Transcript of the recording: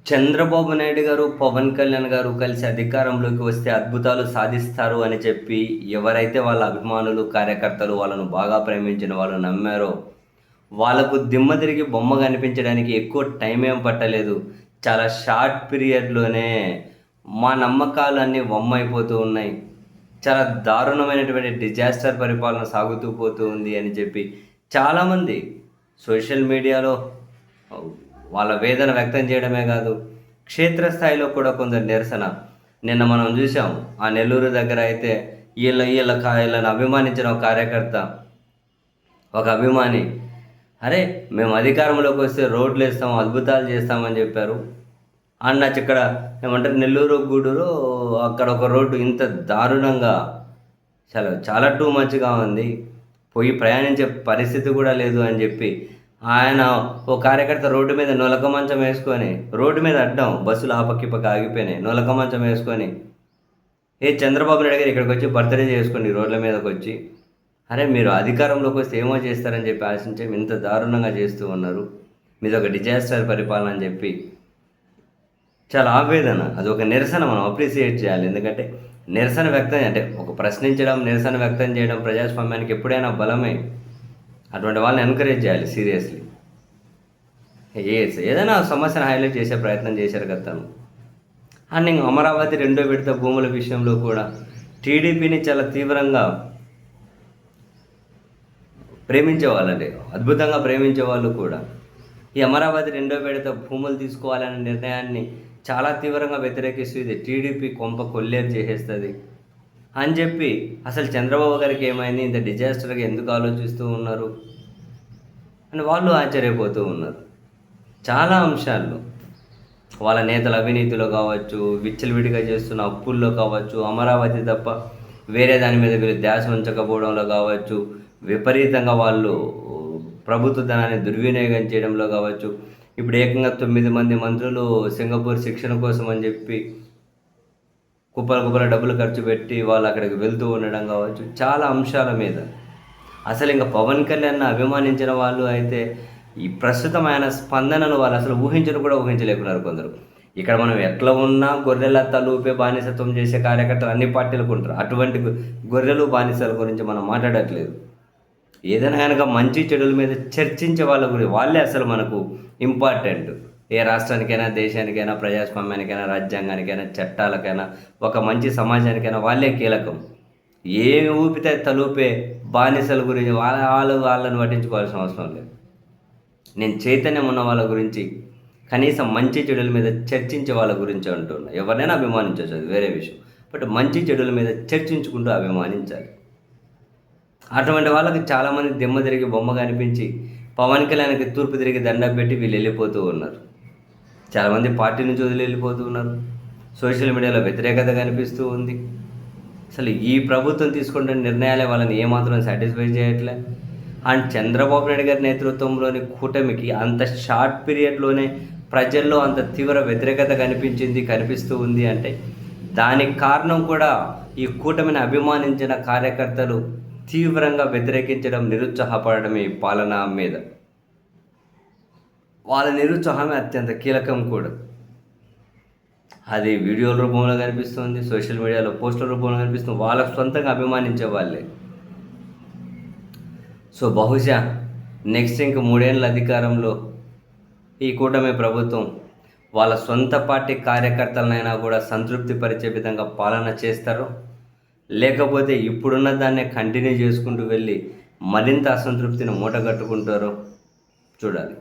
చంద్రబాబు నాయుడు గారు, పవన్ కళ్యాణ్ గారు కలిసి అధికారంలోకి వస్తే అద్భుతాలు సాధిస్తారు అని చెప్పి ఎవరైతే వాళ్ళ అభిమానులు, కార్యకర్తలు వాళ్ళను బాగా ప్రేమించిన వాళ్ళు నమ్మారో, వాళ్ళకు దిమ్మ తిరిగి బొమ్మ కనిపించడానికి ఎక్కువ టైం ఏం పట్టలేదు. చాలా షార్ట్ పీరియడ్‌లోనే మా నమ్మకాలన్నీ వమ్మైపోతూ ఉన్నాయి. చాలా దారుణమైనటువంటి డిజాస్టర్ పరిపాలన సాగుతూ పోతూ ఉంది అని చెప్పి చాలామంది సోషల్ మీడియాలో వాళ్ళ వేదన వ్యక్తం చేయడమే కాదు, క్షేత్రస్థాయిలో కూడా కొందరు నిరసన. నిన్న మనం చూసాం. ఆ నెల్లూరు దగ్గర అయితే వీళ్ళని అభిమానించిన ఒక కార్యకర్త, ఒక అభిమాని, అరే మేము అధికారంలోకి వస్తే రోడ్లు వేస్తాం, అద్భుతాలు చేస్తామని చెప్పారు. అన్న ఇక్కడ ఏమంటారు, నెల్లూరు గూడూరు అక్కడ ఒక రోడ్డు ఇంత దారుణంగా చాలా చాలా టూ మచ్గా ఉంది, పోయి ప్రయాణించే పరిస్థితి కూడా లేదు అని చెప్పి ఆయన ఓ కార్యకర్త రోడ్డు మీద నొలక మంచం వేసుకొని, రోడ్డు మీద అడ్డం బస్సులు ఆ పక్క ఈ పక్క ఆగిపోయినాయి, నొలక మంచం వేసుకొని చంద్రబాబు నాయుడు గారు ఇక్కడికి వచ్చి బర్త్డే చేసుకోండి రోడ్ల మీదకి వచ్చి, అరే మీరు అధికారంలోకి వస్తే ఏమో చేస్తారని చెప్పి ఆశించే ఇంత దారుణంగా చేస్తూ ఉన్నారు, మీది ఒక డిజాస్టర్ పరిపాలన అని చెప్పి చాలా ఆవేదన. అది ఒక నిరసన, మనం అప్రిషియేట్ చేయాలి. ఎందుకంటే నిరసన వ్యక్తం అంటే ఒక ప్రశ్నించడం, నిరసన వ్యక్తం చేయడం ప్రజాస్వామ్యానికి ఎప్పుడైనా బలమే. అటువంటి వాళ్ళని ఎంకరేజ్ చేయాలి సీరియస్లీ. ఏదైనా సమస్యను హైలైట్ చేసే ప్రయత్నం చేశారు కదా తను. అండ్ ఇంక అమరావతి రెండో విడత భూముల విషయంలో కూడా టీడీపీని చాలా తీవ్రంగా ప్రేమించేవాళ్ళండి, అద్భుతంగా ప్రేమించే వాళ్ళు కూడా ఈ అమరావతి రెండో విడత భూములు తీసుకోవాలనే నిర్ణయాన్ని చాలా తీవ్రంగా వ్యతిరేకిస్తూ ఇది టీడీపీ కొంప కొల్లేరు చేసేస్తుంది అని చెప్పి, అసలు చంద్రబాబు గారికి ఏమైంది, ఇంత డిజాస్టర్గా ఎందుకు ఆలోచిస్తూ ఉన్నారు అని వాళ్ళు ఆశ్చర్యపోతూ ఉన్నారు. చాలా అంశాల్లో వాళ్ళ నేతల అవినీతిలో కావచ్చు, విచ్చలవిడిగా చేస్తున్న అప్పుల్లో కావచ్చు, అమరావతి తప్ప వేరే దాని మీద వీళ్ళు ధ్యాస ఉంచకపోవడంలో కావచ్చు, విపరీతంగా వాళ్ళు ప్రభుత్వ ధనాన్ని దుర్వినియోగం చేయడంలో కావచ్చు, ఇప్పుడు ఏకంగా 9 మంది మంత్రులు సింగపూర్ శిక్షణ కోసం అని చెప్పి కుప్పల డబ్బులు ఖర్చు పెట్టి వాళ్ళు అక్కడికి వెళ్తూ ఉండడం కావచ్చు, చాలా అంశాల మీద అసలు ఇంకా పవన్ కళ్యాణ్ అభిమానించిన వాళ్ళు అయితే ఈ ప్రస్తుతం ఆయన స్పందనను వాళ్ళు అసలు ఊహించలేకున్నారు కొందరు. ఇక్కడ మనం ఎట్లా ఉన్నా గొర్రెల తలూపే బానిసత్వం చేసే కార్యకర్తలు అన్ని పార్టీలకు ఉంటారు. అటువంటి గొర్రెలు బానిసల గురించి మనం మాట్లాడట్లేదు. ఏదైనా కనుక మంచి చెడుల మీద చర్చించే వాళ్ళ గురించి వాళ్ళే అసలు మనకు ఇంపార్టెంట్. ఏ రాష్ట్రానికైనా, దేశానికైనా, ప్రజాస్వామ్యానికైనా, రాజ్యాంగానికైనా, చట్టాలకైనా, ఒక మంచి సమాజానికైనా వాళ్ళే కీలకం. ఏమి ఊపితే తలూపే బానిసల గురించి వాళ్ళని పట్టించుకోవాల్సిన అవసరం లేదు. నేను చైతన్యం ఉన్న వాళ్ళ గురించి, కనీసం మంచి చెడుల మీద చర్చించే వాళ్ళ గురించి అంటున్నా. ఎవరినైనా అభిమానించవచ్చు, అది వేరే విషయం. బట్ మంచి చెడుల మీద చర్చించుకుంటూ అభిమానించాలి. అటువంటి వాళ్ళకి చాలామంది దిమ్మ తిరిగి బొమ్మ కనిపించి పవన్ కళ్యాణ్కి తూర్పు తిరిగి దండం పెట్టి వీళ్ళు వెళ్ళిపోతూ ఉన్నారు. చాలామంది పార్టీ నుంచి వదిలి వెళ్ళిపోతూ ఉన్నారు. సోషల్ మీడియాలో వ్యతిరేకత కనిపిస్తూ ఉంది. అసలు ఈ ప్రభుత్వం తీసుకుంటున్న నిర్ణయాలే వాళ్ళని ఏమాత్రం సాటిస్ఫై చేయట్లే. అండ్ చంద్రబాబు నాయుడు గారి నేతృత్వంలోని కూటమికి అంత షార్ట్ పీరియడ్లోనే ప్రజల్లో అంత తీవ్ర వ్యతిరేకత కనిపిస్తూ ఉంది అంటే దానికి కారణం కూడా ఈ కూటమిని అభిమానించిన కార్యకర్తలు తీవ్రంగా వ్యతిరేకించడం, నిరుత్సాహపడమే ఈ పాలన మీద. వాళ్ళ నిరుత్సాహమే అత్యంత కీలకం కూడా. అది వీడియోల రూపంలో కనిపిస్తుంది, సోషల్ మీడియాలో పోస్టుల రూపంలో కనిపిస్తుంది, వాళ్ళకు సొంతంగా అభిమానించే వాళ్ళే. సో బహుశా నెక్స్ట్ ఇంక 3 ఏళ్ళ అధికారంలో ఈ కూటమి ప్రభుత్వం వాళ్ళ సొంత పార్టీ కార్యకర్తలనైనా కూడా సంతృప్తి పరిచే విధంగా పాలన చేస్తారో, లేకపోతే ఇప్పుడున్న దాన్నే కంటిన్యూ చేసుకుంటూ వెళ్ళి మరింత అసంతృప్తిని మూటగట్టుకుంటారో చూడాలి.